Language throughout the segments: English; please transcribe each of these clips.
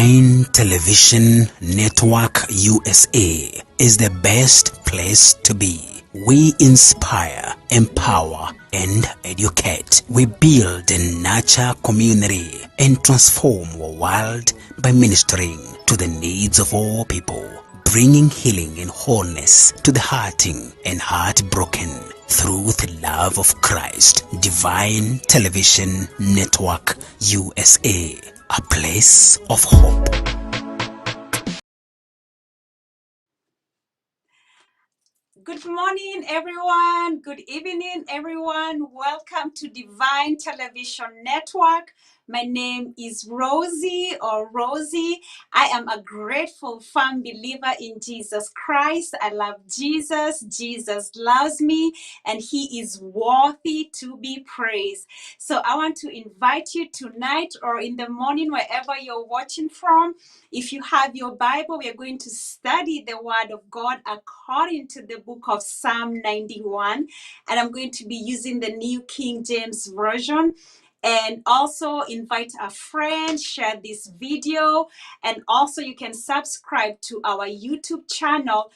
Divine Television Network USA is the best place to be. We inspire, empower, and educate. We build and nurture community and transform our world by ministering to the needs of all people, bringing healing and wholeness to the hurting and heartbroken through the love of Christ. Divine Television Network USA, a place of hope. Good morning, everyone. Good evening, everyone. Welcome to Divine Television Network. My name is Rosie. I am a grateful, firm believer in Jesus Christ. I love Jesus. Jesus loves me, and He is worthy to be praised. So I want to invite you tonight or in the morning, wherever you're watching from. If you have your Bible, we are going to study the Word of God according to the book of Psalm 91. And I'm going to be using the New King James Version. And also invite a friend, share this video. And also you can subscribe to our YouTube channel.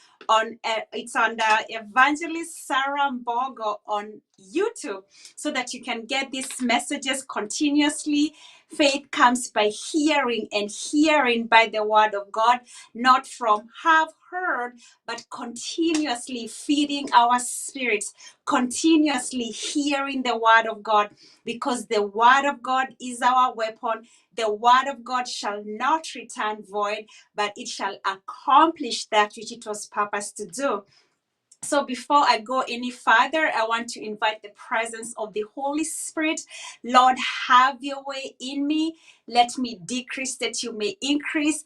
It's on the Evangelist Sarah Mbogo on YouTube, so that you can get these messages continuously. Faith comes by hearing, and hearing by the word of God, not from have heard, but continuously feeding our spirits, continuously hearing the word of God, because the word of God is our weapon. The word of God shall not return void, but it shall accomplish that which it was purposed to do. So before I go any further, I want to invite the presence of the Holy Spirit. Lord, have your way in me. Let me decrease that you may increase.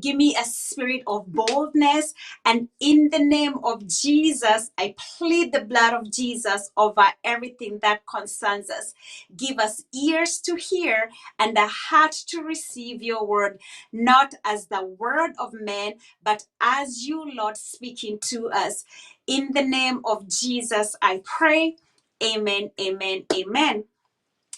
Give me a spirit of boldness. And in the name of Jesus, I plead the blood of Jesus over everything that concerns us. Give us ears to hear and a heart to receive your word, not as the word of man, but as you, Lord, speaking to us. In the name of Jesus, I pray. Amen, amen, amen.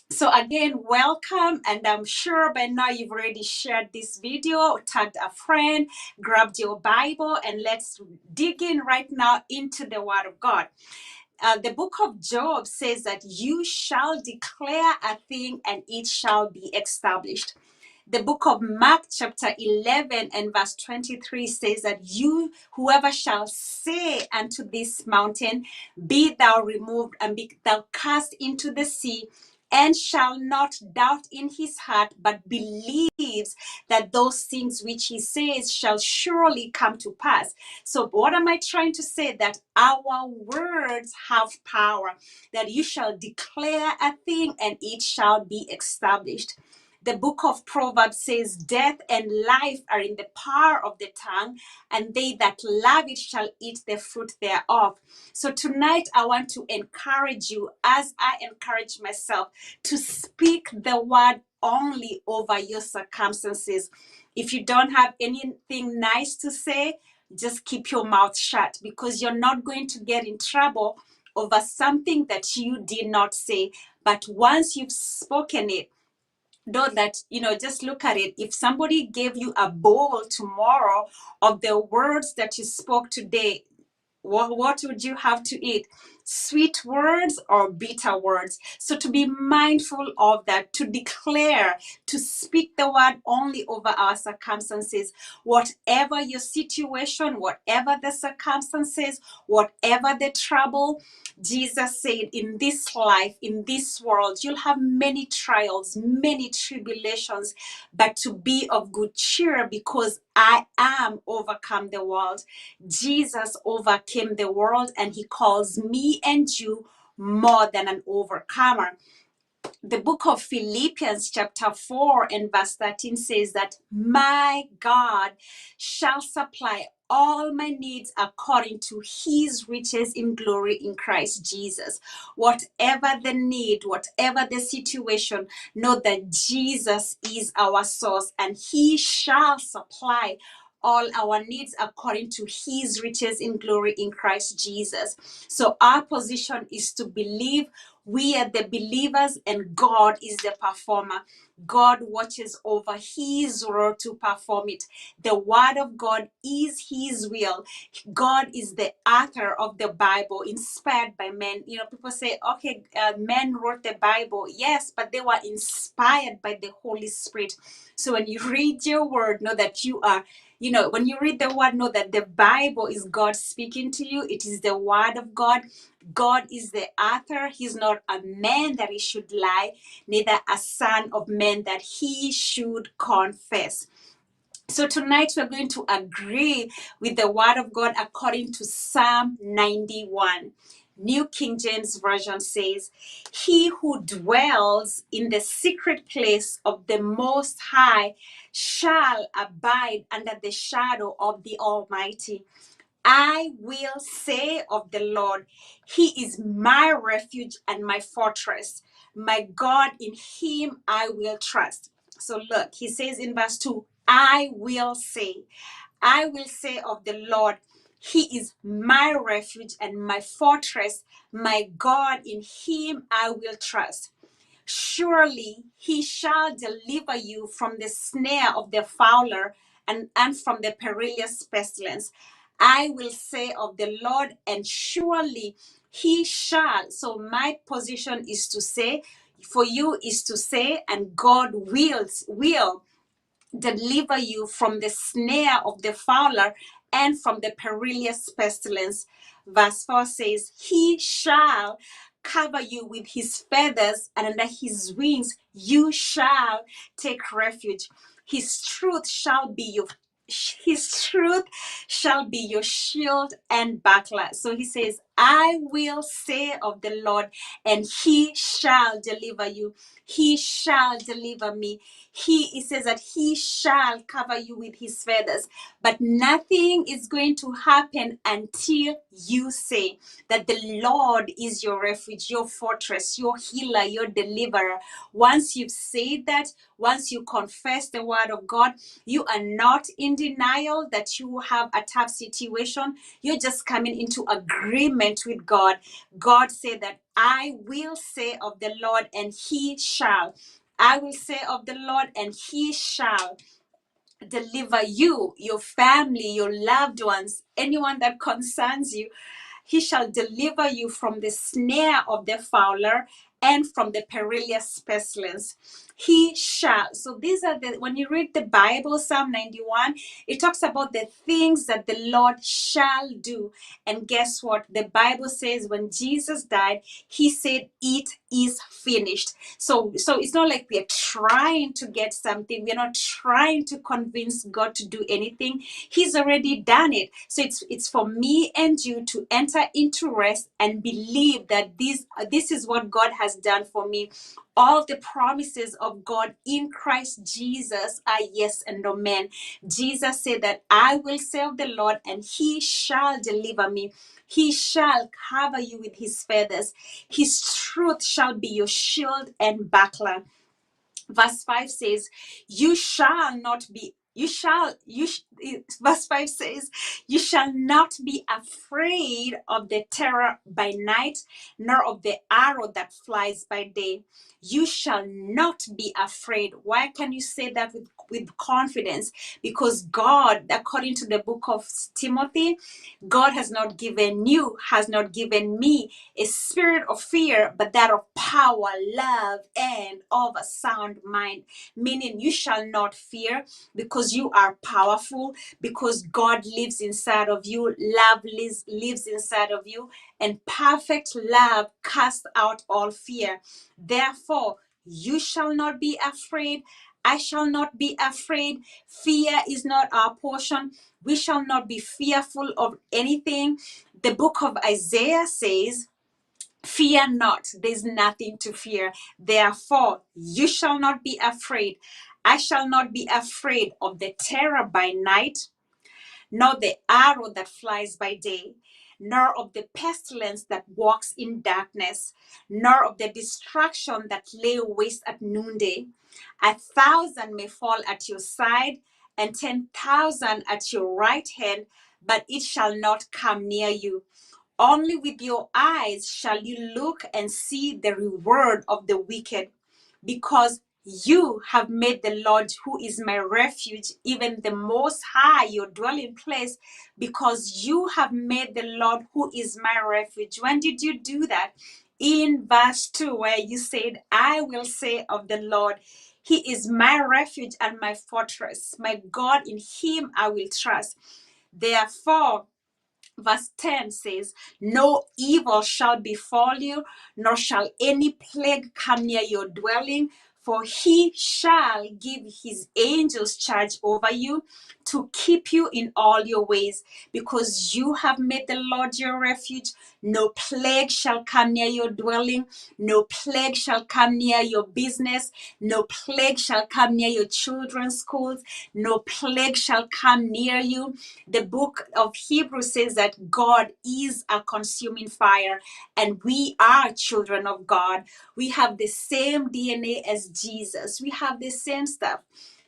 So again, welcome. And I'm sure by now you've already shared this video, tagged a friend, grabbed your Bible, and let's dig in right now into the Word of God. The book of Job says that you shall declare a thing and it shall be established. The book of Mark chapter 11 and verse 23 says that whoever shall say unto this mountain, be thou removed and be thou cast into the sea, and shall not doubt in his heart, but believes that those things which he says shall surely come to pass. So what am I trying to say? That our words have power, that you shall declare a thing and it shall be established. The book of Proverbs says, death and life are in the power of the tongue, and they that love it shall eat the fruit thereof. So tonight I want to encourage you, as I encourage myself, to speak the word only over your circumstances. If you don't have anything nice to say, just keep your mouth shut, because you're not going to get in trouble over something that you did not say. But once you've spoken it, know that, just look at it. If somebody gave you a bowl tomorrow of the words that you spoke today, what would you have to eat? Sweet words or bitter words? So to be mindful of that, to declare, to speak the word only over our circumstances. Whatever your situation, whatever the circumstances, whatever the trouble, Jesus said, in this life, in this world, you'll have many trials, many tribulations, but to be of good cheer, because I am overcome the world. Jesus overcame the world, and he calls me and you more than an overcomer. The book of Philippians chapter 4 and verse 13 says that my God shall supply all my needs according to his riches in glory in Christ Jesus. Whatever the need, whatever the situation, know that Jesus is our source, and he shall supply all our needs according to his riches in glory in Christ Jesus. So our position is to believe We are the believers and God is the performer. God watches over his word to perform it. The word of God is his will. God is the author of the Bible, inspired by men. You know, people say, okay, men wrote the Bible. Yes, but they were inspired by the Holy Spirit. So when you read your word, know that you are, when you read the word, know that the Bible is God speaking to you. It is the word of God. God is the author. He's not a man that he should lie, neither a son of man that he should confess. So tonight we're going to agree with the word of God according to Psalm 91. New King James Version says, "He who dwells in the secret place of the Most High shall abide under the shadow of the Almighty. I will say of the Lord, he is my refuge and my fortress. My God, in him I will trust." So look, he says in verse 2, I will say of the Lord, he is my refuge and my fortress. My God, in him I will trust. Surely he shall deliver you from the snare of the fowler and from the perilous pestilence. I will say of the Lord, and surely he shall. So my position is to say, for you is to say, and God will deliver you from the snare of the fowler and from the perilous pestilence. Verse 4 says, he shall cover you with his feathers, and under his wings you shall take refuge. His truth shall be your shield and buckler. So he says, I will say of the Lord, and he shall deliver you. He shall deliver me. It says that he shall cover you with his feathers, but nothing is going to happen until you say that the Lord is your refuge, your fortress, your healer, your deliverer. Once you've said that, once you confess the word of God, you are not in denial that you have a tough situation. You're just coming into agreement with God. God said that I will say of the Lord, and he shall. I will say of the Lord, and he shall deliver you, your family, your loved ones, anyone that concerns you. He shall deliver you from the snare of the fowler and from the perilous pestilence. He shall. So these are when you read the Bible, Psalm 91, it talks about the things that the Lord shall do. And guess what? The Bible says when Jesus died, he said, it is finished. So it's not like we're trying to get something. We're not trying to convince God to do anything. He's already done it. So it's for me and you to enter into rest and believe that this is what God has done for me. All the promises of God in Christ Jesus are yes and amen. Jesus said that I will serve the Lord, and he shall deliver me. He shall cover you with his feathers. His truth shall be your shield and buckler. Verse 5 says, you shall not be verse 5 says, you shall not be afraid of the terror by night, nor of the arrow that flies by day. You shall not be afraid. Why can you say that with confidence? Because God, according to the book of Timothy, God has not given me a spirit of fear, but that of power, love, and of a sound mind. Meaning you shall not fear, because you are powerful, because God lives inside of you. Love lives inside of you, and perfect love casts out all fear. Therefore, you shall not be afraid. I shall not be afraid. Fear is not our portion. We shall not be fearful of anything. The book of Isaiah says, fear not, there's nothing to fear. Therefore, you shall not be afraid. I shall not be afraid of the terror by night, nor the arrow that flies by day, nor of the pestilence that walks in darkness, nor of the destruction that lay waste at noonday. 1,000 may fall at your side, and 10,000 at your right hand, but it shall not come near you. Only with your eyes shall you look and see the reward of the wicked, because you have made the Lord, who is my refuge, even the Most High, your dwelling place, because you have made the Lord, who is my refuge. When did you do that? In verse 2, where you said, I will say of the Lord, He is my refuge and my fortress, my God, in Him I will trust. Therefore, verse 10 says, no evil shall befall you, nor shall any plague come near your dwelling, for he shall give his angels charge over you to keep you in all your ways. Because you have made the Lord your refuge, no plague shall come near your dwelling, no plague shall come near your business, no plague shall come near your children's schools, no plague shall come near you. The book of Hebrews says that God is a consuming fire, and we are children of God. We have the same DNA as Jesus. We have the same stuff.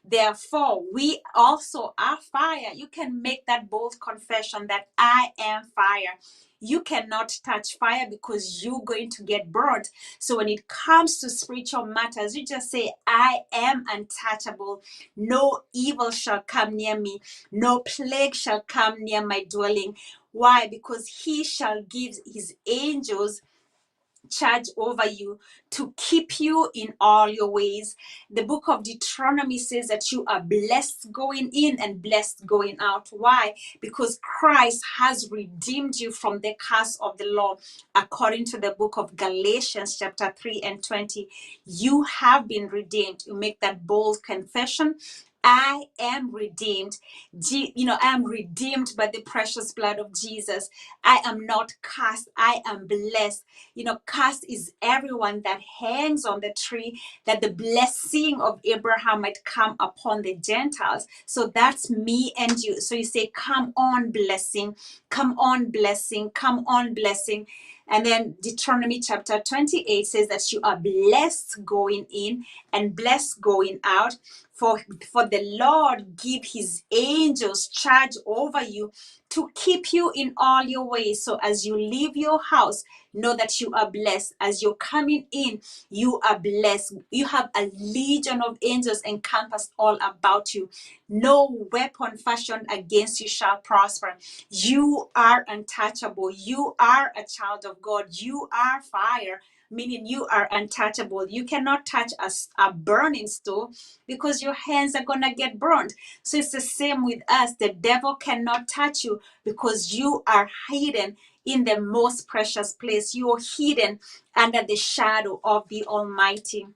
Therefore, we also are fire. You can make that bold confession that I am fire. You cannot touch fire because you're going to get burnt. So when it comes to spiritual matters, you just say, I am untouchable. No evil shall come near me. No plague shall come near my dwelling. Why? Because he shall give his angels charge over you to keep you in all your ways. The book of Deuteronomy says that you are blessed going in and blessed going out. Why? Because Christ has redeemed you from the curse of the law. According to the book of Galatians chapter 3 and 20, you have been redeemed. You make that bold confession. I am redeemed. I am redeemed by the precious blood of Jesus. I am not cursed. I am blessed. Cursed is everyone that hangs on the tree, that the blessing of Abraham might come upon the Gentiles. So that's me and you. So you say, come on, blessing, come on, blessing, come on, blessing. And then Deuteronomy chapter 28 says that you are blessed going in and blessed going out. For the Lord give his angels charge over you to keep you in all your ways. So as you leave your house, know that you are blessed. As you're coming in, you are blessed. You have a legion of angels encompassed all about you. No weapon fashioned against you shall prosper. You are untouchable. You are a child of God. You are fire, meaning you are untouchable. You cannot touch a burning stove because your hands are going to get burned. So it's the same with us. The devil cannot touch you because you are hidden in the most precious place. You are hidden under the shadow of the Almighty.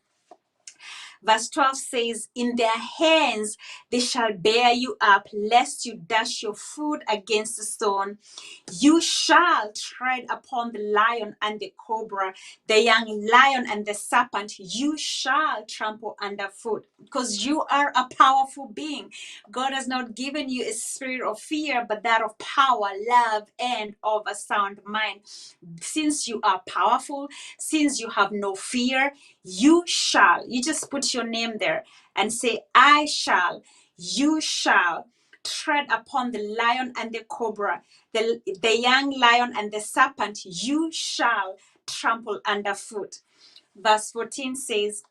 Verse 12 says, in their hands they shall bear you up, lest you dash your foot against the stone. You shall tread upon the lion and the cobra, the young lion and the serpent. You shall trample underfoot, because you are a powerful being. God has not given you a spirit of fear, but that of power, love, and of a sound mind. Since you are powerful, since you have no fear, you just put your name there and say, I shall, you shall tread upon the lion and the cobra, the young lion and the serpent, you shall trample underfoot. Verse 14 says,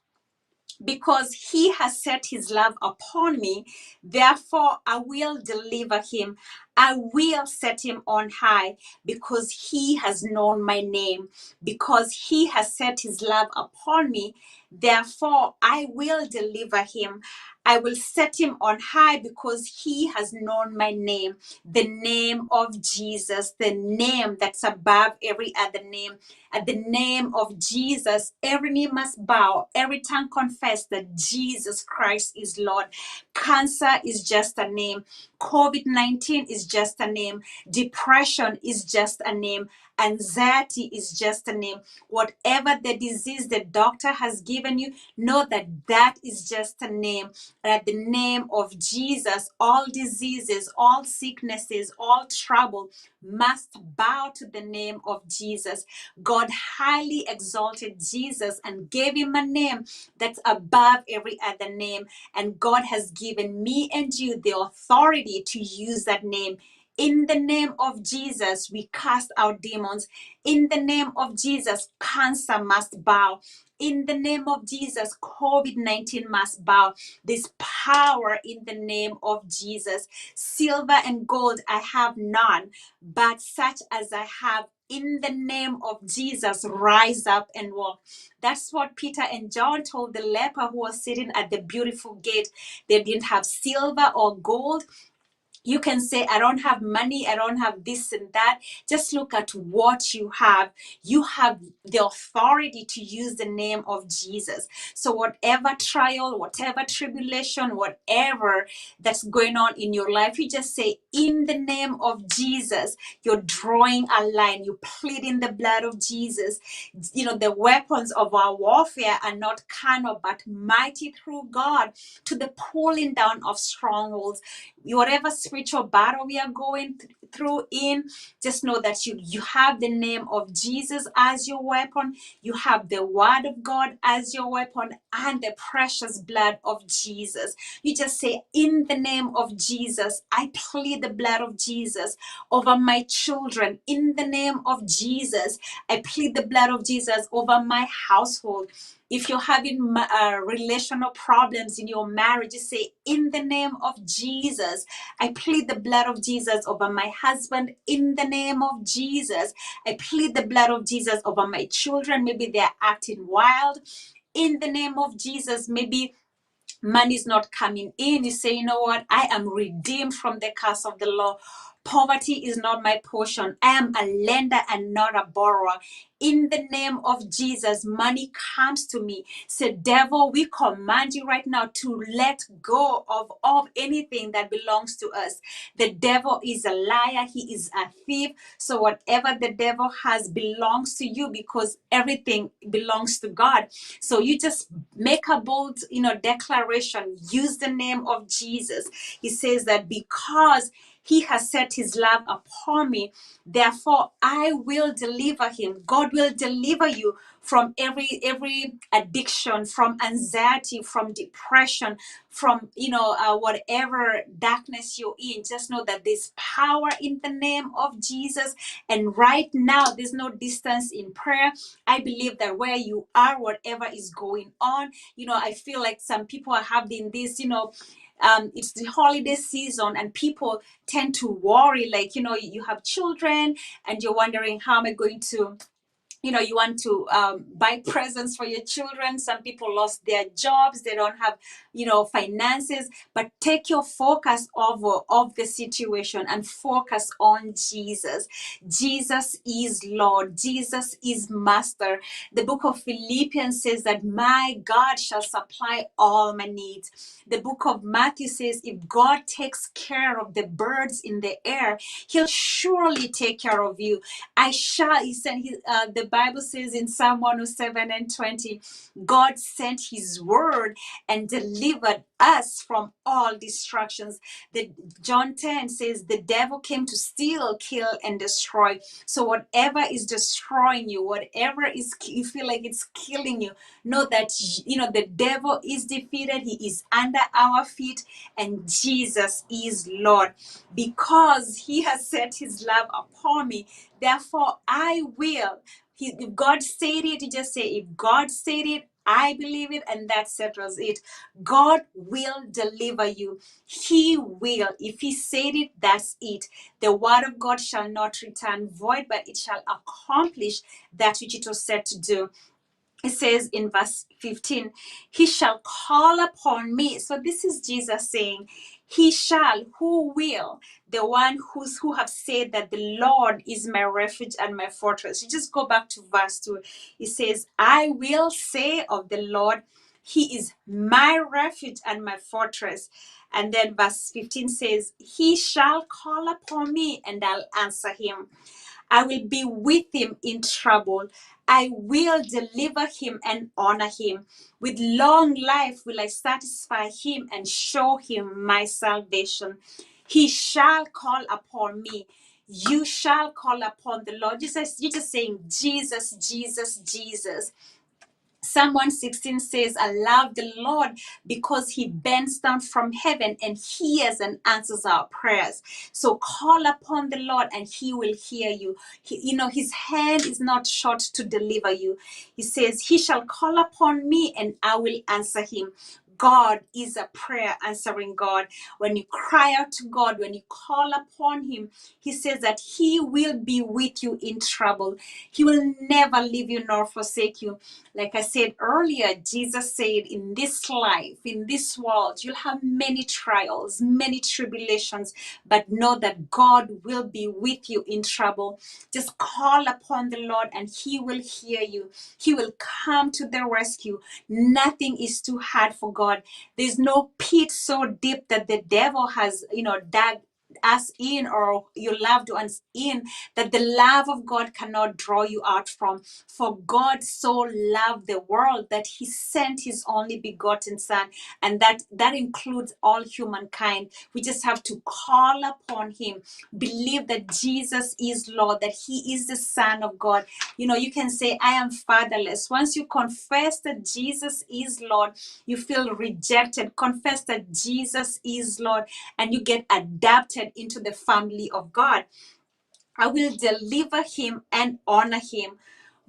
because he has set his love upon me, therefore I will deliver him. I will set him on high, because he has known my name. Because he has set his love upon me, therefore I will deliver him. I will set him on high because he has known my name, the name of Jesus, the name that's above every other name. At the name of Jesus, every knee must bow, every tongue confess that Jesus Christ is Lord. Cancer is just a name. COVID-19 is just a name. Depression is just a name. Anxiety is just a name. Whatever the disease the doctor has given you, know that that is just a name. At the name of Jesus, all diseases, all sicknesses, all trouble must bow to the name of Jesus. God highly exalted Jesus and gave him a name that's above every other name. And God has given me and you the authority to use that name In the name of Jesus, we cast out demons. In the name of Jesus, cancer must bow. In the name of Jesus, COVID-19 must bow. This power in the name of Jesus. Silver and gold I have none, but such as I have, in the name of Jesus, rise up and walk. That's what Peter and John told the leper who was sitting at the beautiful gate. They didn't have silver or gold. You can say, I don't have money, I don't have this and that. Just look at what you have. You have the authority to use the name of Jesus. So whatever trial, whatever tribulation, whatever that's going on in your life, you just say, in the name of Jesus, you're drawing a line. You plead in the blood of Jesus. You know, the weapons of our warfare are not carnal, but mighty through God to the pulling down of strongholds. Whatever spiritual battle we are going through in, just know that you have the name of Jesus as your weapon. You have the word of God as your weapon and the precious blood of Jesus. You just say, in the name of Jesus, I plead the blood of Jesus over my children. In the name of Jesus, I plead the blood of Jesus over my household. If you're having relational problems in your marriage, you say, in the name of Jesus, I plead the blood of Jesus over my husband. In the name of Jesus, I plead the blood of Jesus over my children. Maybe they're acting wild. In the name of Jesus, maybe money is not coming in. You say, you know what? I am redeemed from the curse of the law. Poverty is not my portion. I am a lender and not a borrower. In the name of Jesus, money comes to me. Say, devil, we command you right now to let go of anything that belongs to us. The devil is a liar. He is a thief. So whatever the devil has belongs to you, because everything belongs to God. So you just make a bold, declaration. Use the name of Jesus. He says that because he has set his love upon me, therefore I will deliver him. God will deliver you from every addiction, from anxiety, from depression, from whatever darkness you're in. Just know that there's power in the name of Jesus. And right now, there's no distance in prayer. I believe that where you are, whatever is going on, I feel like some people are having this, it's the holiday season and people tend to worry, like, you have children and you're wondering, how am I going to, you want to buy presents for your children. Some people lost their jobs. They don't have, finances. But take your focus of the situation and focus on Jesus. Jesus is Lord. Jesus is Master. The book of Philippians says that my God shall supply all my needs. The book of Matthew says if God takes care of the birds in the air, he'll surely take care of you. He sent the Bible says in Psalm 107 and 20, God sent his word and delivered us from all distractions. John 10 says the devil came to steal, kill, and destroy. So whatever is destroying you, whatever is you feel like it's killing you, know that the devil is defeated. He is under our feet, and Jesus is Lord. Because he has set his love upon me, therefore I will. If God said it, you just say, if God said it, I believe it, and that settles it. God will deliver you. He will. If he said it, that's it. The word of God shall not return void, but it shall accomplish that which it was set to do. It says in verse 15, he shall call upon me. So this is Jesus saying, he shall, who will, the one who have said that the Lord is my refuge and my fortress. You just go back to verse 2. It says, I will say of the Lord, he is my refuge and my fortress. And then verse 15 says, he shall call upon me and I'll answer him. I will be with him in trouble. I will deliver him and honor him. With long life will I satisfy him and show him my salvation. He shall call upon me. You shall call upon the Lord. You're just saying, Jesus, Jesus, Jesus. Psalm 116 says, I love the Lord because he bends down from heaven and hears and answers our prayers. So call upon the Lord and he will hear you. His hand is not short to deliver you. He says, he shall call upon me and I will answer him. God is a prayer answering God. When you cry out to God, when you call upon him, he says that he will be with you in trouble. He will never leave you nor forsake you. Like I said earlier, Jesus said, in this life, in this world, you'll have many trials, many tribulations, but know that God will be with you in trouble. Just call upon the Lord and he will hear you. He will come to the rescue. Nothing is too hard for God. There's no pit so deep that the devil has, dug us in, or your loved ones in, that the love of God cannot draw you out from. For God so loved the world that he sent his only begotten son, and that includes all humankind. We just have to call upon him, believe that Jesus is Lord, that he is the Son of God. You can say, I am fatherless. Once you confess that Jesus is Lord, you feel rejected. Confess that Jesus is Lord and you get adopted into the family of God. I will deliver him and honor him.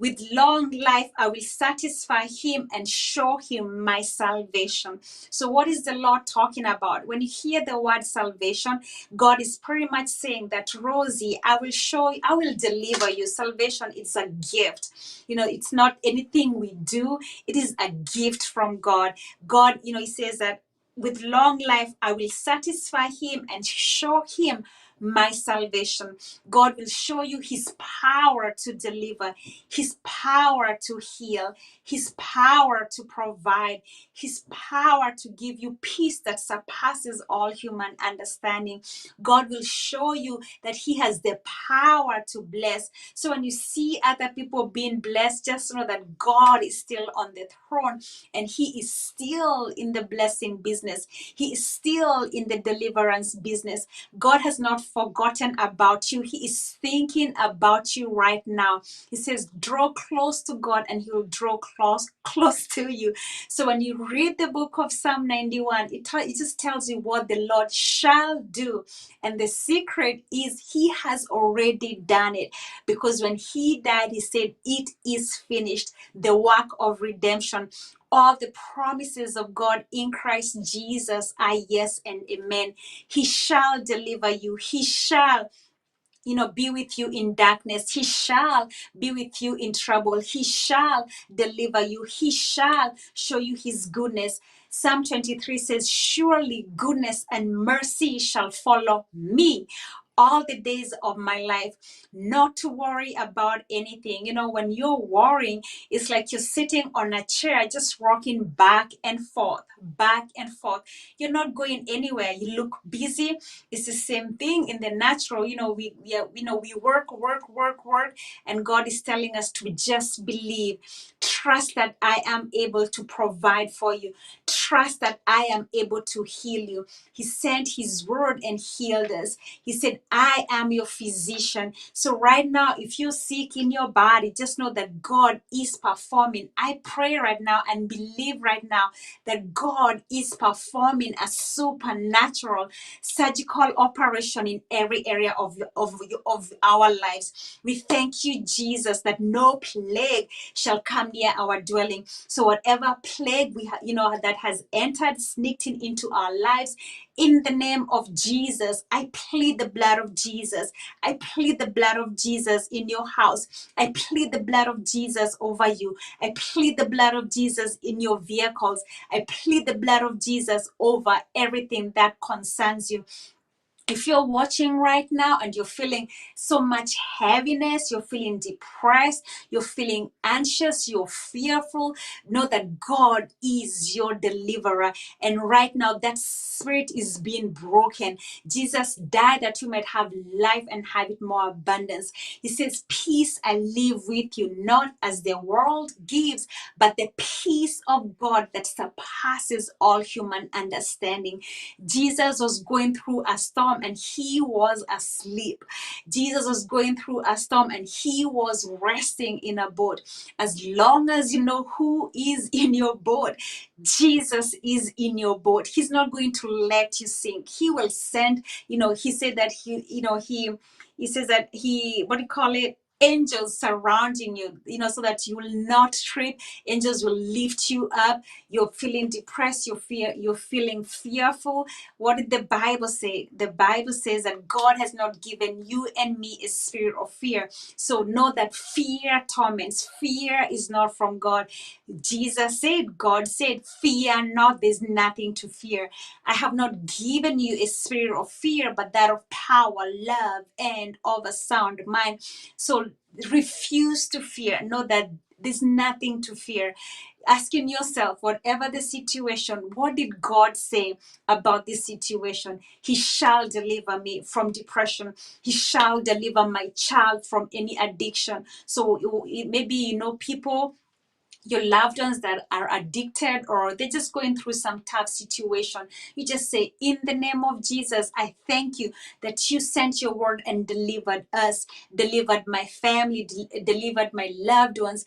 With long life, I will satisfy him and show him my salvation. So what is the Lord talking about? When you hear the word salvation, God is pretty much saying that, Rosie, I will deliver you. Salvation, it's a gift. It's not anything we do. It is a gift from God. God, he says that with long life, I will satisfy him and show him my salvation. God will show you his power to deliver, his power to heal, his power to provide, his power to give you peace that surpasses all human understanding. God will show you that he has the power to bless. So when you see other people being blessed, just know that God is still on the throne and he is still in the blessing business. He is still in the deliverance business. God has not forgotten about you. He is thinking about you right now. He says, draw close to God and he will draw close to you. So when you read the book of Psalm 91, it just tells you what the Lord shall do. And the secret is he has already done it. Because when he died, he said, it is finished. The work of redemption. All the promises of God in Christ Jesus are yes and amen. He shall deliver you. He shall be with you in darkness. He shall be with you in trouble. He shall deliver you. He shall show you his goodness. Psalm 23 says, surely goodness and mercy shall follow me all the days of my life. Not to worry about anything. When you're worrying, it's like you're sitting on a chair just rocking back and forth, back and forth. You're not going anywhere. You look busy. It's the same thing in the natural. We work, and God is telling us to just believe. Trust that I am able to provide for you. Trust that I am able to heal you. He sent his word and healed us. He said, I am your physician. So right now, if you're sick in your body, just know that God is performing. I pray right now and believe right now that God is performing a supernatural surgical operation in every area of our lives. We thank you, Jesus, that no plague shall come near our dwelling. So whatever plague that has entered, sneaked into our lives, in the name of Jesus, I plead the blood of Jesus. I plead the blood of Jesus in your house. I plead the blood of Jesus over you. I plead the blood of Jesus in your vehicles. I plead the blood of Jesus over everything that concerns you. If you're watching right now and you're feeling so much heaviness, you're feeling depressed, you're feeling anxious, you're fearful, know that God is your deliverer. And right now, that spirit is being broken. Jesus died that you might have life and have it more abundance. He says, peace I leave with you, not as the world gives, but the peace of God that surpasses all human understanding. Jesus was going through a storm storm and he was asleep. Jesus was going through a storm and he was resting in a boat. As long as you know who is in your boat, Jesus is in your boat. He's not going to let you sink. He will send, he said that he says that what do you call it? Angels surrounding you, so that you will not trip. Angels will lift you up. You're feeling depressed, you're feeling fearful. What did the Bible say? The Bible says that God has not given you and me a spirit of fear. So know that fear torments. Fear is not from God. Jesus said, God said, fear not, there's nothing to fear. I have not given you a spirit of fear, but that of power, love, and of a sound mind. So refuse to fear. Know that there's nothing to fear. Asking yourself, whatever the situation, what did God say about this situation? He shall deliver me from depression. He shall deliver my child from any addiction. So maybe, people, your loved ones that are addicted, or they're just going through some tough situation, you just say, in the name of Jesus, I thank you that you sent your word and delivered us, delivered my family, delivered my loved ones.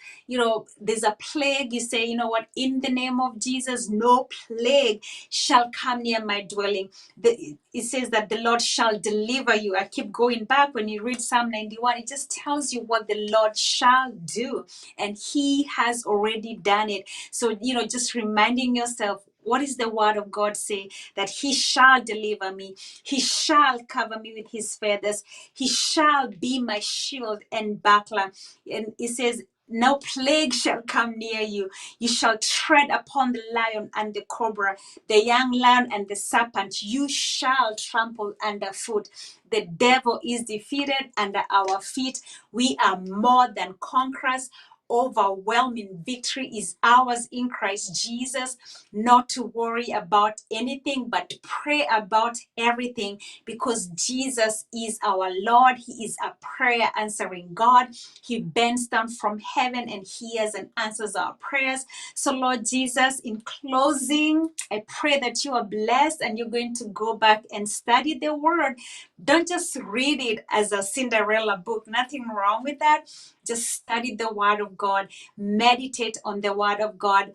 There's a plague, you say, what, in the name of Jesus, no plague shall come near my dwelling. It says that the Lord shall deliver you. I keep going back. When you read Psalm 91, it just tells you what the Lord shall do, and he has already done it. So, just reminding yourself, what is the word of God say? That he shall deliver me. He shall cover me with his feathers. He shall be my shield and buckler. And it says, no plague shall come near you. You shall tread upon the lion and the cobra, the young lion and the serpent. You shall trample underfoot. The devil is defeated under our feet. We are more than conquerors. Overwhelming victory is ours in Christ Jesus. Not to worry about anything, but pray about everything, because Jesus is our Lord. He is a prayer answering God. He bends down from heaven and hears and answers our prayers. So, Lord Jesus, in closing, I pray that you are blessed and you're going to go back and study the word. Don't just read it as a Cinderella book. Nothing wrong with that. Just study the word of God. Meditate on the word of God.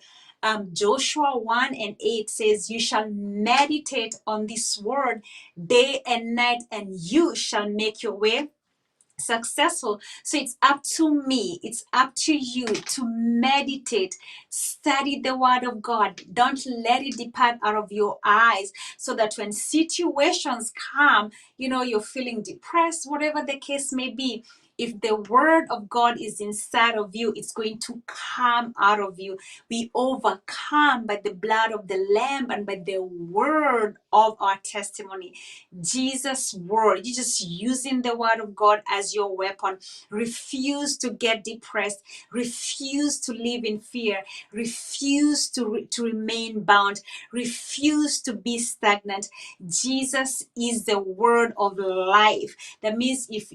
Joshua 1:8 says, you shall meditate on this word day and night, and you shall make your way successful. So it's up to me, it's up to you to meditate, study the word of God. Don't let it depart out of your eyes, so that when situations come, you're feeling depressed, whatever the case may be, if the word of God is inside of you, it's going to come out of you. We overcome by the blood of the Lamb and by the word of our testimony. Jesus' word. You're just using the word of God as your weapon. Refuse to get depressed. Refuse to live in fear. Refuse to remain bound. Refuse to be stagnant. Jesus is the word of life. That means if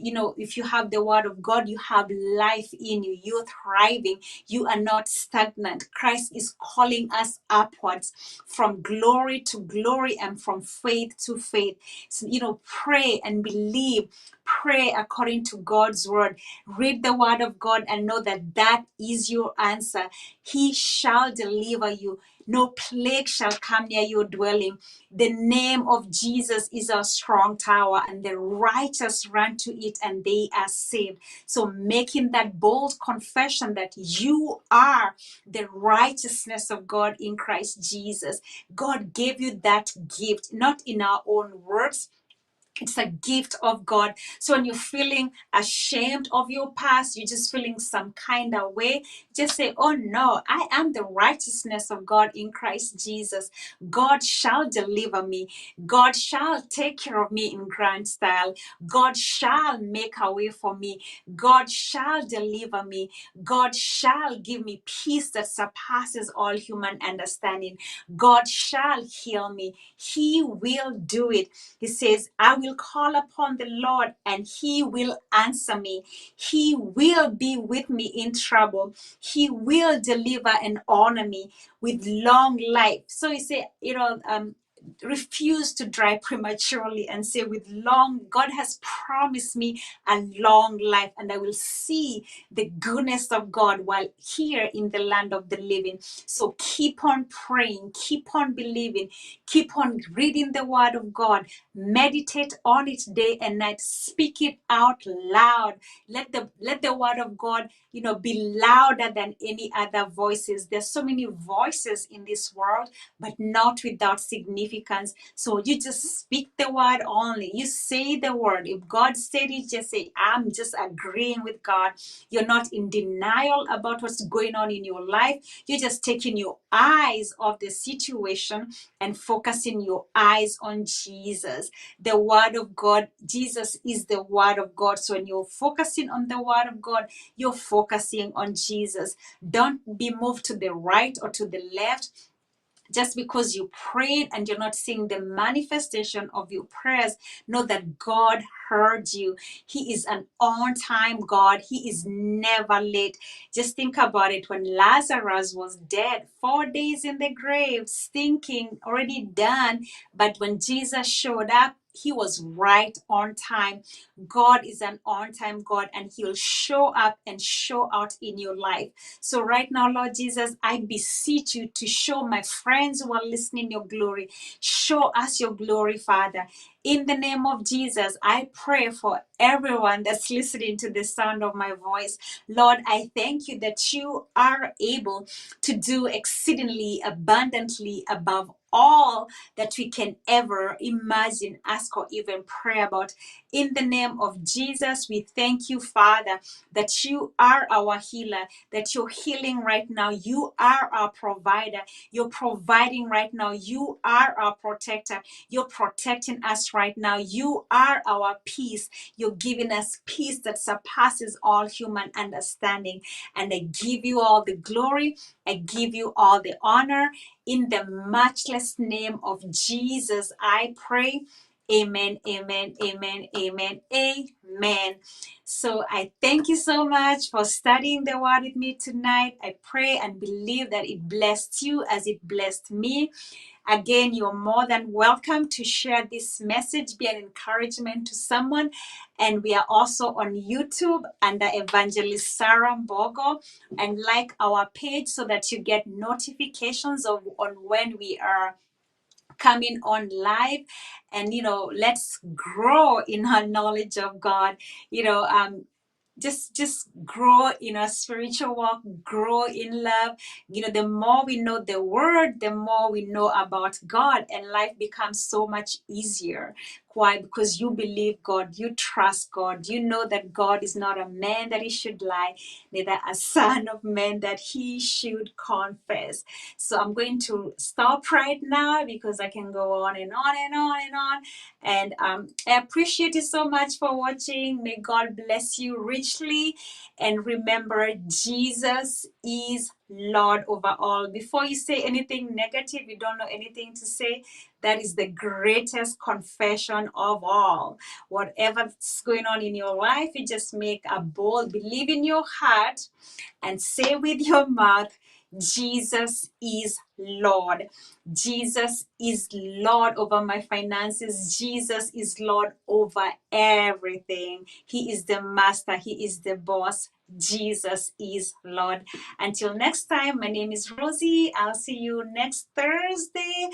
you have the word of God, you have life in you. You're thriving. You are not stagnant. Christ is calling us upwards, from glory to glory and from faith to faith. So, pray and believe. Pray according to God's word. Read the word of God and know that that is your answer. He shall deliver you. No plague shall come near your dwelling. The name of Jesus is our strong tower, and the righteous run to it and they are saved. So making that bold confession that you are the righteousness of God in Christ Jesus. God gave you that gift, not in our own words. It's a gift of God. So when you're feeling ashamed of your past, you're just feeling some kind of way, just say, oh no, I am the righteousness of God in Christ Jesus. God shall deliver me. God shall take care of me in grand style. God shall make a way for me. God shall deliver me. God shall give me peace that surpasses all human understanding. God shall heal me. He will do it. He says, I will call upon the Lord and he will answer me. He will be with me in trouble. He will deliver and honor me with long life. So you say, refuse to die prematurely and say God has promised me a long life, and I will see the goodness of God while here in the land of the living. So keep on praying, keep on believing, keep on reading the word of God, meditate on it day and night, speak it out loud. Let the word of God, be louder than any other voices. There's so many voices in this world, but not without significance. So you just speak the word only. You say the word. If God said it, just say, I'm just agreeing with God. You're not in denial about what's going on in your life. You're just taking your eyes off the situation and focusing your eyes on Jesus. The word of God, Jesus is the word of God. So when you're focusing on the word of God, you're focusing on Jesus. Don't be moved to the right or to the left just because you prayed and you're not seeing the manifestation of your prayers. Know that God heard you. He is an on-time God. He is never late. Just think about it. When Lazarus was dead, 4 days in the grave, stinking, already done, but when Jesus showed up, he was right on time. God is an on-time God, and he'll show up and show out in your life. So right now, Lord Jesus, I beseech you to show my friends who are listening your glory. Show us your glory, Father. In the name of Jesus, I pray for everyone that's listening to the sound of my voice. Lord, I thank you that you are able to do exceedingly abundantly above all that we can ever imagine, ask, or even pray about. In the name of Jesus, we thank you, Father, that you are our healer, that you're healing right now. You are our provider. You're providing right now. You are our protector. You're protecting us right now. You are our peace. You're giving us peace that surpasses all human understanding. And I give you all the glory. I give you all the honor. In the matchless name of Jesus, I pray. Amen, amen, amen, amen, amen. So I thank you so much for studying the word with me tonight. I pray and believe that it blessed you as it blessed me. Again, you're more than welcome to share this message, be an encouragement to someone. And we are also on YouTube under Evangelist Sarah Mbogo. And like our page so that you get notifications on when we are coming on live. And let's grow in our knowledge of God. Just grow in our spiritual walk, grow in love. The more we know the word, the more we know about God, and life becomes so much easier. Why? Because you believe God, you trust God, you know that God is not a man that he should lie, neither a son of man that he should confess. So I'm going to stop right now because I can go on and on and on and on. And I appreciate you so much for watching. May God bless you richly. And remember, Jesus is Lord over all. Before you say anything negative, you don't know anything to say, that is the greatest confession of all. Whatever's going on in your life, you just make a bold believe in your heart and say with your mouth, Jesus is Lord. Jesus is Lord over my finances. Jesus is Lord over everything. He is the master. He is the boss. Jesus is Lord. Until next time, my name is Rosie. I'll see you next Thursday.